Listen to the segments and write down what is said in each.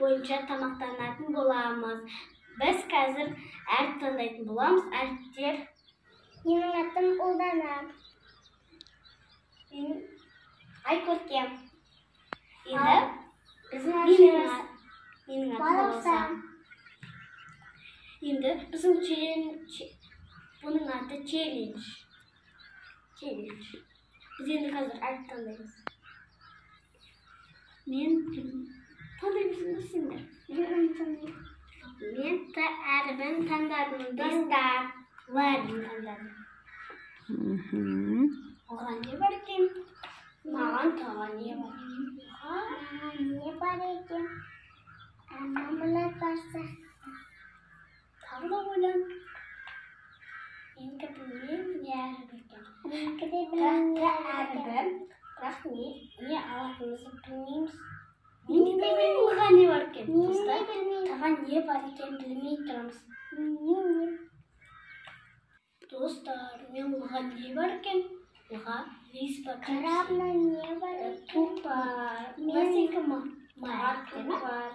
boyunca tamaqtanатын bolamız. Biz қазір әріп таңдайтын боламыз. Әріптер. Менің атым Ұлдана. Айкөркем. Енді біздің менің атым болса. Енді біздің бұның аты челлендж. Біз енді қазір әріп таңдаймыз. Мен таңдаймыз сендер. Мен әрбін таңдадым. Достар. Ләрін таңдадым. Оған не бар екен? Маған таған не бар? Не бар екен? Мамалар барса. Тағы да ойлан. Менікі білмеймін, не әріп екен. Менікі де білмеймін, не әріп. Бірақ не алатымызды білмейміз. Мен де білмеймін, оған не бар екен. Таған не бар екен білмей тұрамыз. Достар, мен оған не бар екен? Оған рейс бар. Қарабынан не бар? Тук бар. Маған тук бар.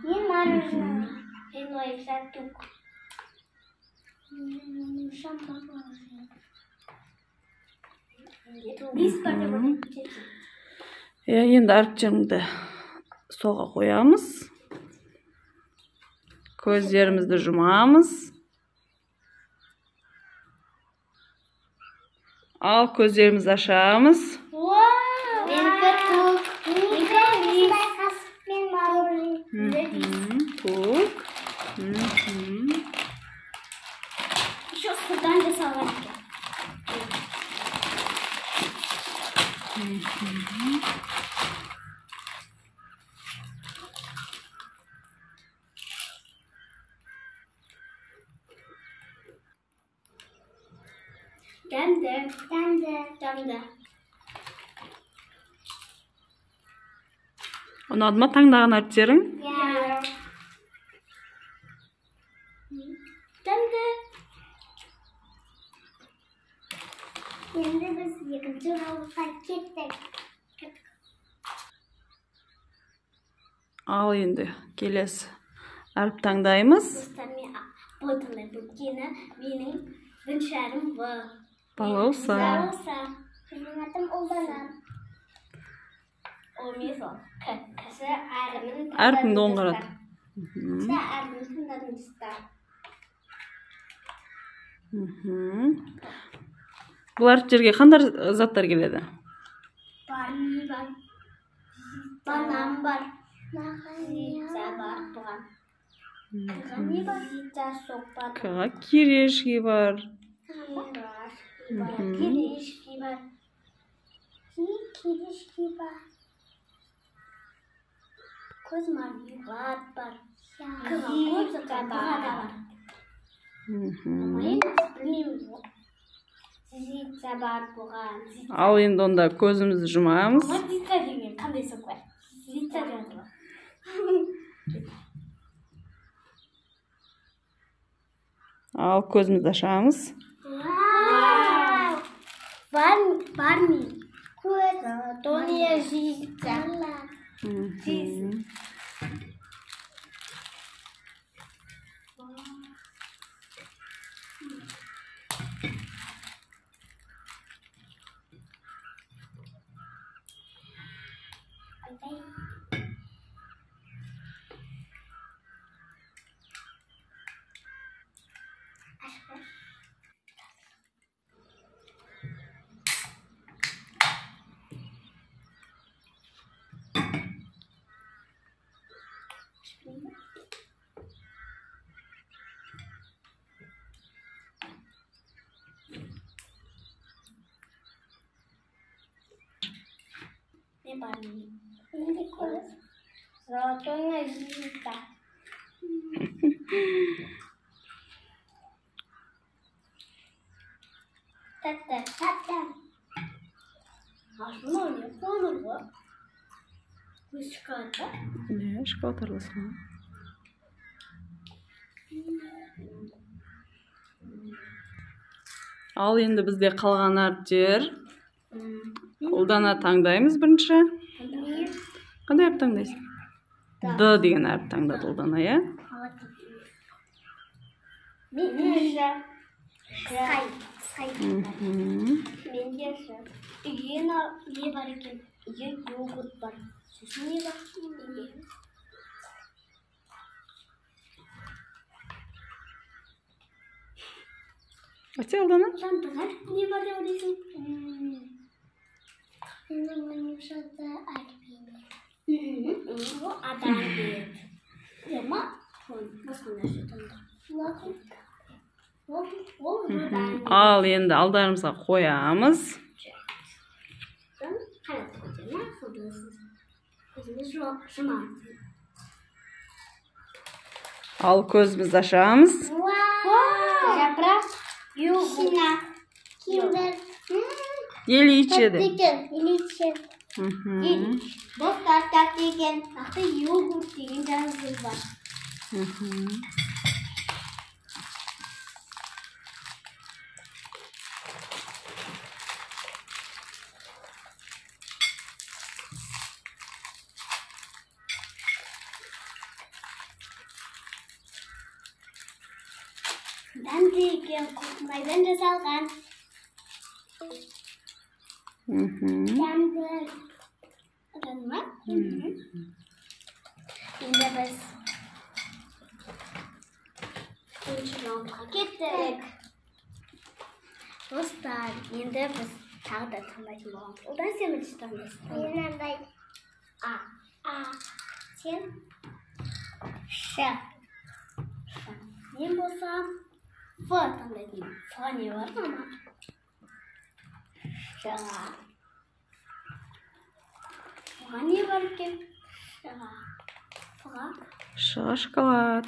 Мен мороженое. Мен ойымса тук. Менің шампан мороженое. Рейс бар деп отыр. Енді әріптерімді соға қоямыз. Көздерімізді жұмамыз. Ал көздерімізді ашамыз. Менікі тук. Мен мороженое. Тук. Şu sıradan da sağlar ki. Dende. Ұнады ма таңдаған әріптерің? Dende. Енді біз екінші жолға кеттік. Ал енді келесі әріп таңдаймыз. Достар, мен бұйтылай бүткені менің біріншәрім бұ. Балауса. Менің атым Ұлдана. О, мен сол. Кісі әрімін таңдадым. Әріпіңді оң қарат. Кісі әрімін таңдадым достар. Бұл әріптерге қандай заттар келеді? Барни бар. Банан бар. Зица бар бұған. Кіға не бар? Зица соқ бар. Кіға керешки бар. Керешки бар. Керешки бар. Көз мармелад бар. Кіға көзіға бағада бар. Білмеймін бұл. Зица бар бұған. Ал енді онда көзімізді жұмамыз. Бұған зица деген қандай соқ бар? Зица деген бар. Ал көзімізді ашамыз. Барни. Көз. Тония зица. Не Барни. Не көз. Золотая зица. Тата. Ашмау не қолыр ғой? Көз шығады. Не, шықпатарлысың. Ал енді бізде қалған әріптер. Ұлдана таңдаймыз бірінші. Қандай әріп таңдайсың? D деген әріп таңдады ұлдана, иә? Сай. Менде ше. Үйге не бар екен? Үйге йогурт бар. Сосын не бар? Айтса ұлдана? Жандыға не бар деп ойлайсың? Менің ойымша да әлбейді. Ол адам дейді. Дема? Басқа нәрсе таңда. Ал енді алдарымызға қоямыз. Ал көзімізді ашамыз. Жапырақ, йогурт, киндер. Ели içеді. Достар тәп деген, нақты йогурт деген жазылып бар. Деген майдан жасалған. Енді біз үшінші раундқа кеттік. Достар, енді біз тағы да таңдайтын боламыз. Одан сен бірінші таңдайсың. Мен андай А. Сен Ш. Мен болсам Ф таңдайтын. Ф не бар мама? Шаға. Фға не бар екен? Шаға. Фға? Шаға шоколад.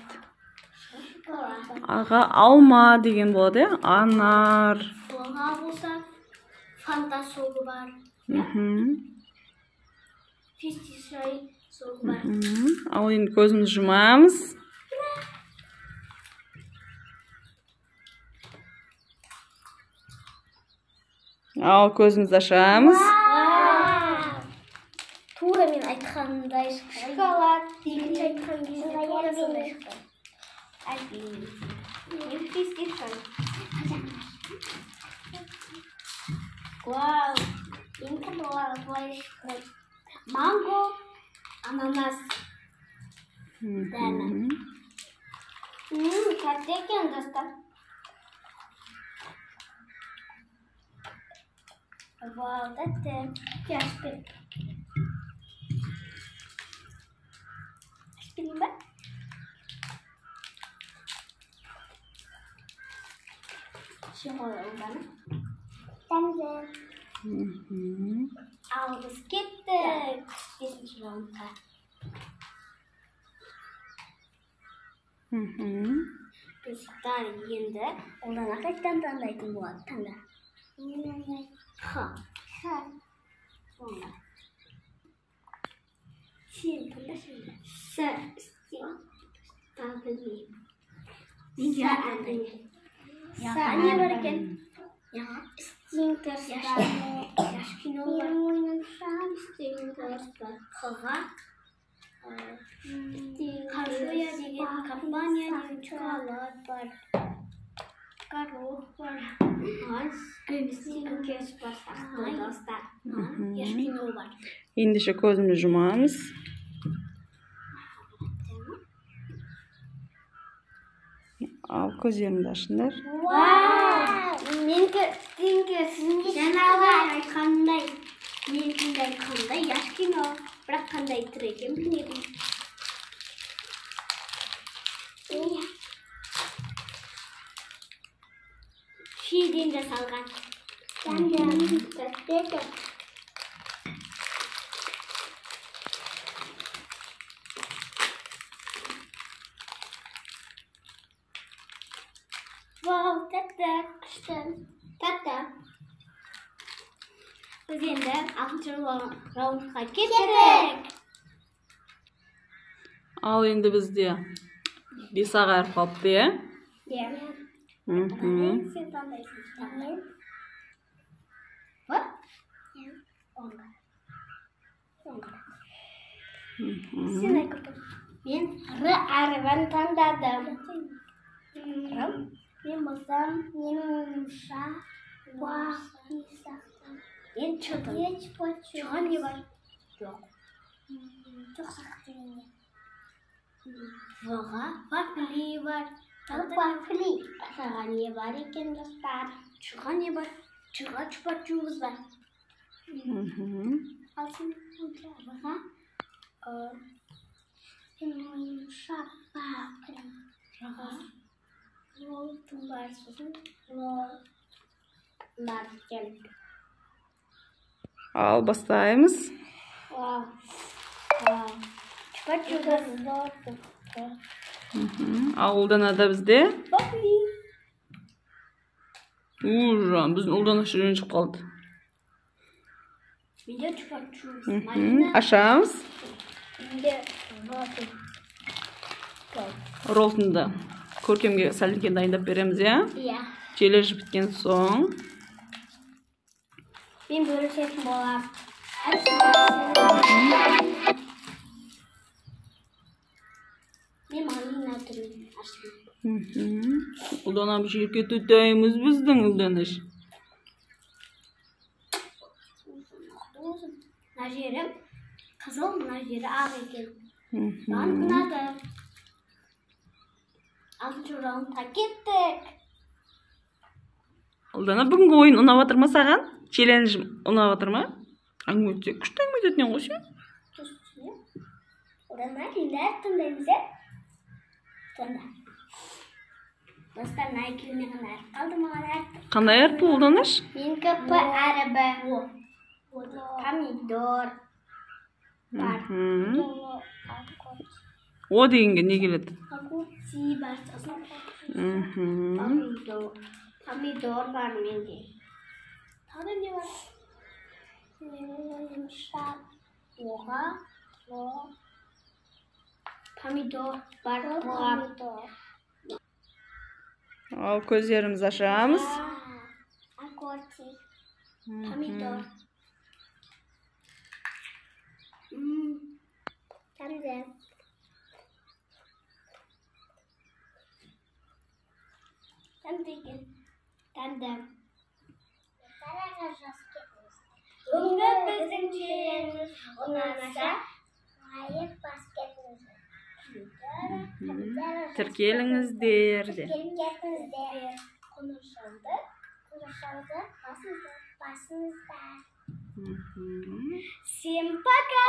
Шоколад. Аға алма деген болады, иә? Анар. Фға болса фанта соғы бар. Фисти шай соғы бар. Ал енді көзімізді жұмамыз. Ал көзімізді ашамыз. Тура мен айтқандай шоколад. Екінші айтқан кезде тура сондай шықты. Әлбеймін. Мен фисти шай. Вау. Енді бұлай шыққан. Манго, ананас. Дәні. Тәтті екен достар. Вау, тәтті. Ашпен. Ашпенің ба? Шоғылы ұлданы. Тәмді. Ал біз кеттік. Бесінші раундқа. Достар, енді ұлдана қайттан таңдайтын болады. Таңда. Х. Сонда. Сен таңда şimdi. С. Тағы білмеймін. С әндеймін. С не бар екен? Стингтерстар. Яшкино бар. Менің ойымша стингтерстар. Хға. Қаршоя деген компания деген шоколад бар. Горох бар. Стингтерс бар. Достар. Яшкино бар. Ендеше көзімізді жұмамыз. Ал көздеріңді ашыңдар. Вау! Менікі стингтерс. Жаңағы айтқандай. Менікінде айтқандай яшкино. Бірақ қандай тұр екен білмедім. Шиден жасалған. Вау, тәтті. Күшті. Тәтті. Біз енді 6-шы раундқа кеттік. Ал енді бізде 5 ағайып қалыпты, е? Иә. Сен таңдайсың. Мен? Бар? Иә. Оңға. Сен айқыртып. Men R harfini tanladim. Men bo'lsam, men chiqdim. Chig'an ne bor? Yo'q. Çok saklayın. Vaga vafli var. Vafli. Aşağı niye var iken dostlar? Çığa ne var? Çığa çupaçumuz var. Alsın vaga. Benim şapka. Vaga. Rol tumbarsın. Rol. Larken. Al бастаймыз. Ал ұлдана да бізде. Ура, біздің ұлдана шырын шығып қалды. Ашамыз. Ролтынды көркемге сәлдекен дайындап береміз, я? Челлендж біткен соң. Мен бөлісетін болам. Мен малина түрін аштым. Ұлдана бір жерге төтейміз біздің ұлданыш. Мына жері қызыл, мына жері ақ екен. Маған ұнады. Алтыншы раундқа кеттік. Ұлдана бүгінгі ойын ұнап жатыр ма саған? Челлендж ұнап жатыр ма? Әңгіме өтсе, күшті әңгіме өтетінен ғой сен? Одан әкелер тыңдаймыз, е? Тыңда. Достар, мына екеуіне ғана әріп қалды, маған әріп. Қандай әріп ұлданыш? Менікі П әрібі. Помидор. Бар. О дегенге не келеді? Огурцы бар. Помидор бар менде. Тағы не бар? Шап. Оға. Помидор бар. Ал көздеріміз ашамыз. Огурцы. Помидор. Тәмді. Тәмді. Бүгінгі біздің челленджіміз ұнаса, лайк басып кетіңіздер. Тіркеліңіздер де. Қоңыршалды басыңыздар. Всем пока!